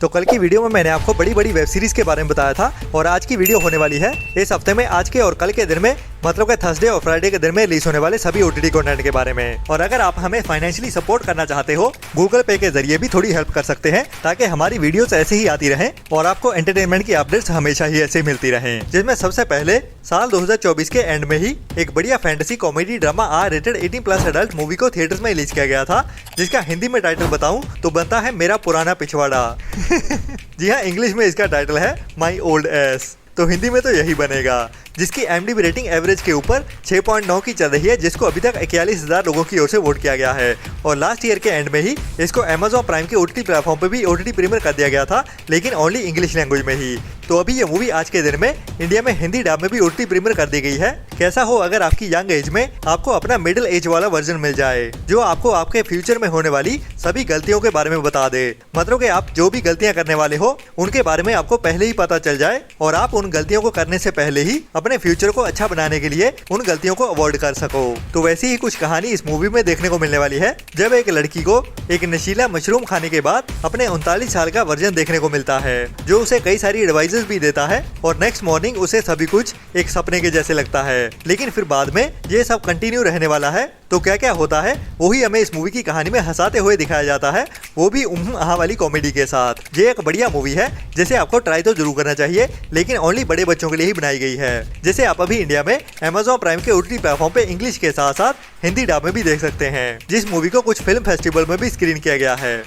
तो कल की वीडियो में मैंने आपको बड़ी बड़ी वेब सीरीज के बारे में बताया था और आज की वीडियो होने वाली है इस हफ्ते में आज के और कल के दिन में, मतलब कि थर्सडे और फ्राइडे के दिन में रिलीज होने वाले सभी ओटीटी कंटेंट के बारे में। और अगर आप हमें फाइनेंशियली सपोर्ट करना चाहते हो, गूगल पे के जरिए भी थोड़ी हेल्प कर सकते हैं ताकि हमारी वीडियोस ऐसे ही आती रहें और आपको एंटरटेनमेंट की अपडेट्स हमेशा ही ऐसे मिलती रहें। जिसमें सबसे पहले साल 2024 के एंड में ही एक बढ़िया fantasy comedy drama R rated 18+ adult movie को थिएटर्स में रिलीज किया गया था, जिसका हिंदी में टाइटल बताऊं तो बनता है मेरा पुराना पिछवाड़ा। जी हाँ, इंग्लिश में इसका टाइटल है माई ओल्ड एस, तो हिंदी में तो यही बनेगा। जिसकी IMDb रेटिंग एवरेज के ऊपर 6.9 की चल रही है, जिसको अभी तक 41,000 लोगों की ओर से वोट किया गया है। और लास्ट ईयर के एंड में ही इसको Amazon प्राइम के OTT प्लेटफॉर्म पे भी OTT प्रीमियर कर दिया गया था, लेकिन ओनली इंग्लिश लैंग्वेज में ही। तो अभी ये मूवी आज के दिन में इंडिया में हिंदी डब में भी OTT प्रीमियर कर दी गई है। कैसा हो अगर आपकी यंग एज में आपको अपना मिडिल एज वाला वर्जन मिल जाए, जो आपको आपके फ्यूचर में होने वाली सभी गलतियों के बारे में बता दे। मतलब कि आप जो भी गलतियां करने वाले हो उनके बारे में आपको पहले ही पता चल जाए और आप उन गलतियों को करने से पहले ही अपने फ्यूचर को अच्छा बनाने के लिए उन गलतियों को अवॉइड कर सको। तो वैसी ही कुछ कहानी इस मूवी में देखने को मिलने वाली है, जब एक लड़की को एक नशीला मशरूम खाने के बाद अपने 39 साल का वर्जन देखने को मिलता है, जो उसे कई सारी एडवाइजेस भी देता है और नेक्स्ट मॉर्निंग उसे सभी कुछ एक सपने के जैसे लगता है। लेकिन फिर बाद में ये सब कंटिन्यू रहने वाला है। तो क्या क्या होता है वही हमें इस मूवी की कहानी में हंसाते हुए दिखाया जाता है, वो भी आहा वाली कॉमेडी के साथ। ये एक बढ़िया मूवी है जिसे आपको ट्राई तो जरूर करना चाहिए, लेकिन ओनली बड़े बच्चों के लिए ही बनाई गई है। जैसे आप अभी इंडिया में Amazon प्राइम के OTT प्लेटफॉर्म पे इंग्लिश के साथ साथ हिंदी डब में भी देख सकते हैं, जिस मूवी को कुछ फिल्म फेस्टिवल में भी स्क्रीन किया गया है।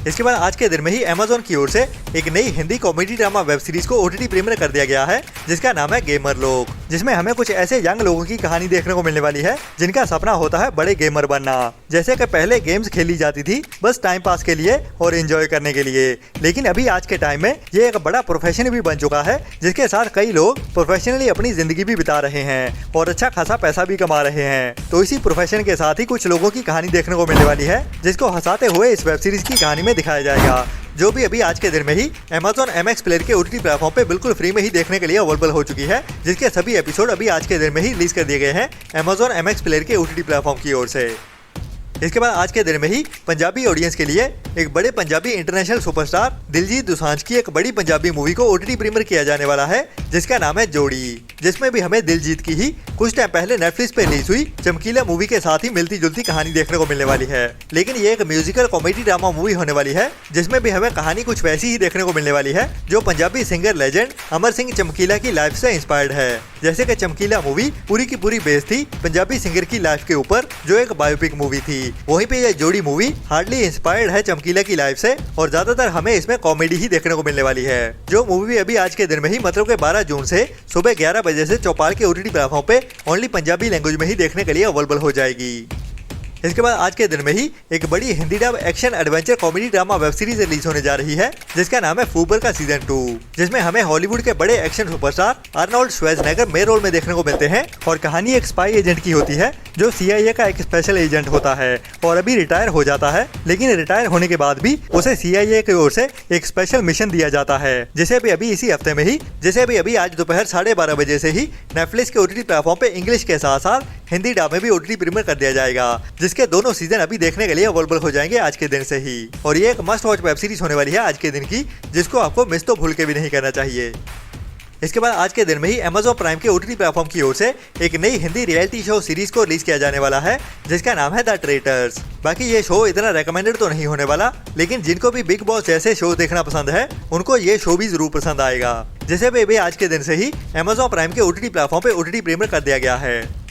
इसके बाद आज के दिन में ही Amazon की ओर से एक नई Hindi comedy drama web series को OTT प्रीमियर कर दिया गया है, जिसका नाम है गेमर लोग, जिसमें हमें कुछ ऐसे यंग लोगों की कहानी देखने को मिलने वाली है जिनका सपना होता है बड़े गेमर बनना। जैसे कि पहले गेम्स खेली जाती थी बस टाइम पास के लिए और एंजॉय करने के लिए, लेकिन अभी आज के टाइम में ये एक बड़ा प्रोफेशन भी बन चुका है, जिसके साथ कई लोग प्रोफेशनली अपनी जिंदगी भी बिता रहे हैं और अच्छा खासा पैसा भी कमा रहे हैं। तो इसी प्रोफेशन के साथ ही कुछ लोगों की कहानी देखने को मिलने वाली है, जिसको हंसाते हुए इस वेब सीरीज की कहानी में दिखाया जाएगा, जो भी अभी आज के दिन में ही Amazon MX प्लेयर के OTT प्लेटफॉर्म पे बिल्कुल फ्री में ही देखने के लिए अवेलेबल हो चुकी है, जिसके सभी एपिसोड अभी आज के दिन में ही रिलीज कर दिए गए हैं Amazon MX प्लेयर के OTT प्लेटफॉर्म की ओर से। इसके बाद आज के दिन में ही पंजाबी ऑडियंस के लिए एक बड़े पंजाबी इंटरनेशनल सुपरस्टार दिलजीत दोसांझ की एक बड़ी पंजाबी मूवी को OTT प्रीमियर किया जाने वाला है, जिसका नाम है जोड़ी, जिसमें भी हमें दिलजीत की ही कुछ टाइम पहले नेटफ्लिक्स पे रिलीज हुई चमकीला मूवी के साथ ही मिलती जुलती कहानी देखने को मिलने वाली है। लेकिन ये एक म्यूजिकल कॉमेडी ड्रामा मूवी होने वाली है, जिसमें भी हमें कहानी कुछ वैसी ही देखने को मिलने वाली है जो पंजाबी सिंगर लेजेंड अमर सिंह चमकीला की लाइफ से इंस्पायर्ड है। जैसे कि चमकीला मूवी पूरी की पूरी बेस्ड थी पंजाबी सिंगर की लाइफ के ऊपर, जो एक बायोपिक मूवी थी, वहीं पे ये जोड़ी मूवी हार्डली इंस्पायर्ड है चमकीला की लाइफ से और ज्यादातर हमें इसमें कॉमेडी ही देखने को मिलने वाली है। जो मूवी अभी आज के दिन में ही, मतलब के 12 जून से सुबह 11 बजे से चौपाल के OTT प्लेटफॉर्म पे ओनली पंजाबी लैंग्वेज में ही देखने के लिए अवेलेबल हो जाएगी। इसके बाद आज के दिन में ही एक बड़ी Hindi dub action adventure comedy drama web series release होने जा रही है, जिसका नाम है फूबर का सीजन 2, जिसमें हमें हॉलीवुड के बड़े action superstar Arnold Schwarzenegger main role में देखने को मिलते हैं। और कहानी एक स्पाई एजेंट की होती है, जो CIA का एक स्पेशल एजेंट होता है और अभी रिटायर हो जाता है, लेकिन रिटायर होने के बाद भी उसे CIA की ओर से एक स्पेशल मिशन दिया जाता है, जिसे अभी इसी हफ्ते में ही, जैसे अभी आज दोपहर 12:30 बजे से ही नेटफ्लिक्स के OTT प्लेटफॉर्म पे इंग्लिश के साथ साथ हिंदी डब में भी OTT प्रीमियर कर दिया जाएगा, जिसके दोनों सीजन अभी देखने के लिए अवेलेबल हो जाएंगे आज के दिन से ही। और ये एक मस्ट वॉच वेब सीरीज होने वाली है आज के दिन की, जिसको आपको मिस तो भूल के भी नहीं करना चाहिए। इसके बाद आज के दिन में ही Amazon प्राइम के OTT प्लेटफॉर्म की ओर से एक नई हिंदी रियलिटी शो सीरीज को रिलीज किया जाने वाला है, जिसका नाम है द ट्रेटर्स। बाकी ये शो इतना रेकमेंडेड तो नहीं होने वाला, लेकिन जिनको भी बिग बॉस जैसे शो देखना पसंद है उनको ये शो भी जरूर पसंद आएगा। जैसे भी आज के दिन से ही Amazon प्राइम के OTT प्लेटफॉर्म पे OTT प्रीमियर कर दिया गया है।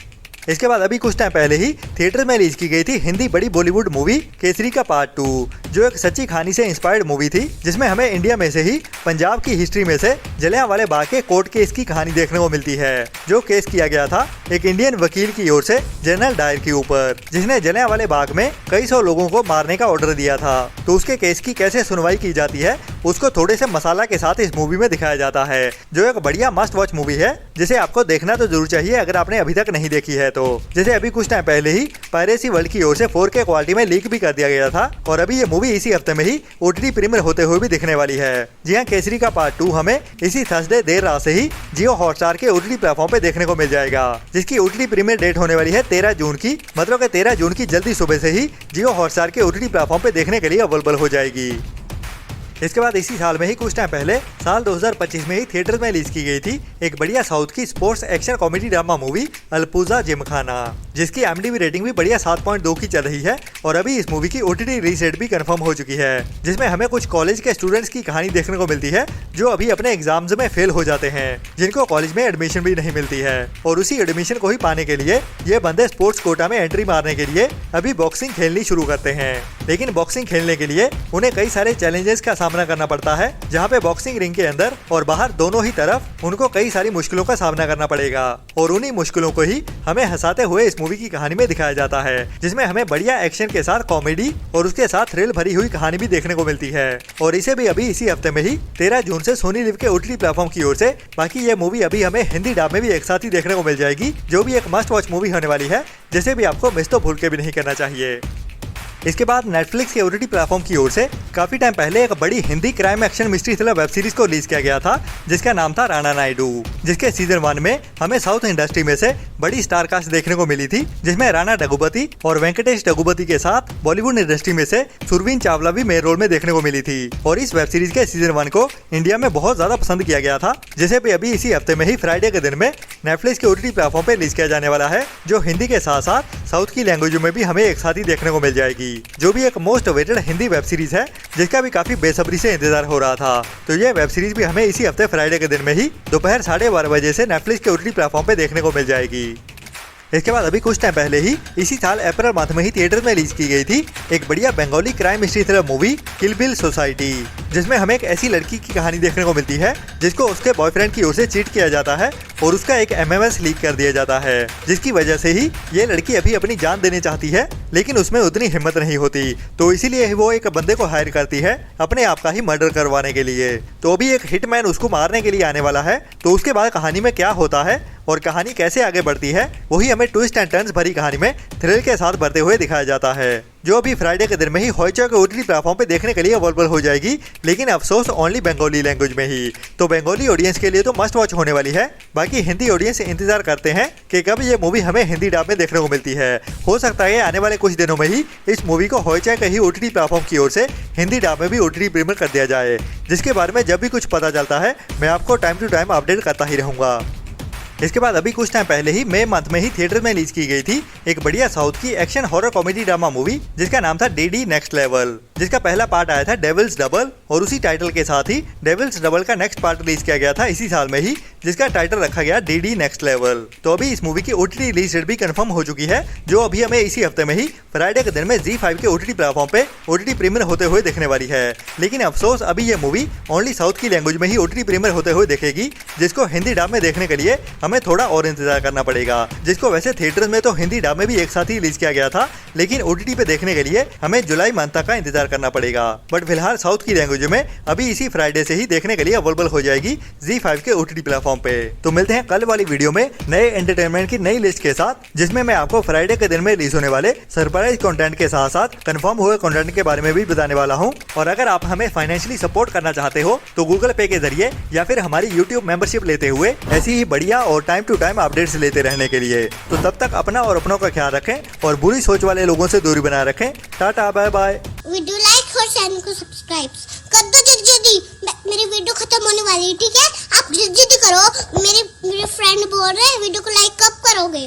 इसके बाद अभी कुछ टाइम पहले ही थिएटर में रिलीज की गई थी हिंदी बड़ी बॉलीवुड मूवी केसरी का पार्ट 2, जो एक सच्ची कहानी से इंस्पायर्ड मूवी थी, जिसमें हमें इंडिया में से ही पंजाब की हिस्ट्री में से जलियांवाले बाग के कोर्ट केस की कहानी देखने को मिलती है, जो केस किया गया था एक इंडियन वकील की ओर से जनरल डायर के ऊपर, जिसने जलियांवाले बाग में कई सौ लोगों को मारने का ऑर्डर दिया था। तो उसके केस की कैसे सुनवाई की जाती है उसको थोड़े से मसाला के साथ इस मूवी में दिखाया जाता है, जो एक बढ़िया मस्ट वॉच मूवी है, जिसे आपको देखना तो जरूर चाहिए अगर आपने अभी तक नहीं देखी है तो। जैसे अभी कुछ टाइम पहले ही पायरेसी वर्ल्ड की ओर से 4K क्वालिटी में लीक भी कर दिया गया था और अभी ये मूवी इसी हफ्ते में ही OTT प्रीमियर होते हुए भी दिखने वाली है। जी हाँ, केसरी का पार्ट 2 हमें इसी थर्सडे देर रात से ही जियो हॉटस्टार के OTT प्लेटफॉर्म पे देखने को मिल जाएगा, जिसकी OTT प्रीमियर डेट होने वाली है 13 जून की, मतलब कि 13 जून की जल्दी सुबह से ही जियो हॉटस्टार के OTT प्लेटफॉर्म पे देखने के लिए अवेलेबल हो जाएगी। इसके बाद इसी साल में ही कुछ टाइम पहले साल 2025 में ही थिएटर में रिलीज की गई थी एक बढ़िया साउथ की sports action comedy drama movie Alappuzha Gymkhana, जिसकी IMDb रेटिंग भी बढ़िया 7.2 की चल रही है और अभी इस मूवी की OTT रिलीज डेट भी कंफर्म हो चुकी है, जिसमें हमें कुछ कॉलेज के स्टूडेंट्स की कहानी देखने को मिलती है जो अभी अपने एग्जाम्स में फेल हो जाते हैं, जिनको कॉलेज में एडमिशन भी नहीं मिलती है और उसी एडमिशन को ही पाने के लिए ये बंदे स्पोर्ट्स कोटा में एंट्री मारने के लिए अभी बॉक्सिंग खेलनी शुरू करते हैं। लेकिन बॉक्सिंग खेलने के लिए उन्हें कई सारे चैलेंजेस का सामना करना पड़ता है, जहाँ पे बॉक्सिंग रिंग के अंदर और बाहर दोनों ही तरफ उनको कई सारी मुश्किलों का सामना करना पड़ेगा और उन्हीं मुश्किलों को ही हमें हंसाते हुए इस मूवी की कहानी में दिखाया जाता है, जिसमें हमें बढ़िया एक्शन के साथ कॉमेडी और उसके साथ थ्रिल भरी हुई कहानी भी देखने को मिलती है। और इसे भी अभी इसी हफ्ते में ही 13 जून से सोनी लिव के OTT प्लेटफॉर्म की ओर से बाकी ये मूवी अभी हमें हिंदी डब में भी एक साथ ही देखने को मिल जाएगी, जो भी एक मस्ट वॉच मूवी होने वाली है, जिसे भी आपको मिस तो भूल के भी नहीं करना चाहिए। इसके बाद नेटफ्लिक्स के OTT प्लेटफॉर्म की ओर से काफी टाइम पहले एक बड़ी Hindi crime action mystery thriller web series को रिलीज किया गया था, जिसका नाम था राणा नायडू, जिसके सीजन 1 में हमें साउथ इंडस्ट्री में से बड़ी स्टार कास्ट देखने को मिली थी, जिसमें राणा डगुपति और वेंकटेश डगुपति के साथ बॉलीवुड इंडस्ट्री में से सुरवीन चावला भी मेन रोल में देखने को मिली थी। और इस वेब सीरीज के सीजन 1 को इंडिया में बहुत ज्यादा पसंद किया गया था, जिसे भी अभी इसी हफ्ते में ही फ्राइडे के दिन में नेटफ्लिक्स के OTT प्लेटफॉर्म पे रिलीज किया जाने वाला है, जो हिंदी के साथ साथ साउथ की लैंग्वेज में भी हमें एक साथ ही देखने को मिल जाएगी, जो भी एक most awaited Hindi web series है, जिसका भी काफी बेसब्री से इंतजार हो रहा था। तो ये वेब सीरीज भी हमें इसी हफ्ते फ्राइडे के दिन में ही दोपहर 12:30 बजे से नेटफ्लिक्स के OTT प्लेटफॉर्म पे देखने को मिल जाएगी। इसके बाद अभी कुछ टाइम पहले ही इसी साल अप्रैल मंथ में ही थिएटर में रिलीज की गई थी एक बढ़िया Bengali crime mystery thriller movie kill Bill society, जिसमें हमें एक ऐसी लड़की की कहानी देखने को मिलती है जिसको उसके बॉयफ्रेंड की ओर से चीट किया जाता है और उसका एक MMS लीक कर दिया जाता है, जिसकी वजह से ही ये लड़की अभी अपनी जान देने चाहती है, लेकिन उसमें उतनी हिम्मत नहीं होती, तो इसीलिए वो एक बंदे को हायर करती है अपने आप का ही मर्डर करवाने के लिए। तो अभी एक हिटमैन उसको मारने के लिए आने वाला है, तो उसके बाद कहानी में क्या होता है और कहानी कैसे आगे बढ़ती है, वही हमें ट्विस्ट एंड टर्न्स भरी कहानी में थ्रिल के साथ बढ़ते हुए दिखाया जाता है, जो अभी फ्राइडे के दिन में ही हॉटस्टार के OTT प्लेटफॉर्म पे देखने के लिए अवेलेबल हो जाएगी, लेकिन अफसोस ओनली बंगाली लैंग्वेज में ही। तो बंगाली ऑडियंस के लिए तो मस्ट वॉच होने वाली है, बाकी हिंदी ऑडियंस इंतजार करते हैं कि कब ये मूवी हमें हिंदी डब में देखने को मिलती है। हो सकता है आने वाले कुछ दिनों में ही इस मूवी को हॉटस्टार के ही OTT प्लेटफॉर्म की ओर से हिंदी डब में भी OTT प्रीमियर कर दिया जाए, जिसके बारे में जब भी कुछ पता चलता है मैं आपको टाइम टू टाइम अपडेट करता ही रहूंगा। इसके बाद अभी कुछ टाइम पहले ही मई मंथ में ही थिएटर में रिलीज की गई थी एक बढ़िया साउथ की action horror comedy drama movie, जिसका नाम था DD नेक्स्ट लेवल, जिसका पहला पार्ट आया था डेविल्स डबल और उसी टाइटल के साथ ही डेविल्स डबल का नेक्स्ट पार्ट रिलीज किया गया था इसी साल में ही, जिसका टाइटल रखा गया DD नेक्स्ट लेवल। तो अभी इस मूवी की OTT रिलीज डेट भी कंफर्म हो चुकी है, जो अभी हमें इसी हफ्ते में ही फ्राइडे के दिन में ZEE5 के OTT प्लेटफॉर्म पे OTT प्रीमियर होते हुए देखने वाली है। लेकिन अफसोस अभी ये मूवी ओनली साउथ की लैंग्वेज में ही OTT प्रीमियर होते हुए देखेगी, जिसको हिंदी डब में देखने के लिए हमें थोड़ा और इंतजार करना पड़ेगा, जिसको वैसे थिएटर में तो हिंदी डब में भी एक साथ ही रिलीज किया गया था, लेकिन OTT पे देखने के लिए हमें जुलाई मंथ तक का इंतजार करना पड़ेगा। बट फिलहाल साउथ की लैंग्वेज में अभी इसी फ्राइडे से ही देखने के लिए अवेलेबल हो जाएगी ZEE5 के OTT प्लेटफॉर्म पे। तो मिलते हैं कल वाली वीडियो में नए एंटरटेनमेंट की नई लिस्ट के साथ, जिसमें मैं आपको फ्राइडे के दिन में रिलीज होने वाले सरप्राइज कंटेंट के साथ साथ कंफर्म हुए कंटेंट के बारे में भी बताने वाला हूं। और अगर आप हमें फाइनेंशियली सपोर्ट करना चाहते हो तो गूगल पे के जरिए या फिर हमारी YouTube मेंबरशिप लेते हुए ऐसी ही बढ़िया और टाइम टू टाइम अपडेट्स लेते रहने के लिए। तो तब तक अपना और अपनों का ख्याल रखें और बुरी सोच वाले लोगों से दूरी बनाए रखें। Tata bye bye. Video like और चैनल को सब्सक्राइब कर दो जल्दी, मेरी वीडियो खत्म होने वाली है, ठीक है? आप जल्दी करो, मेरे फ्रेंड बोल रहे हैं वीडियो को लाइक कब करोगे?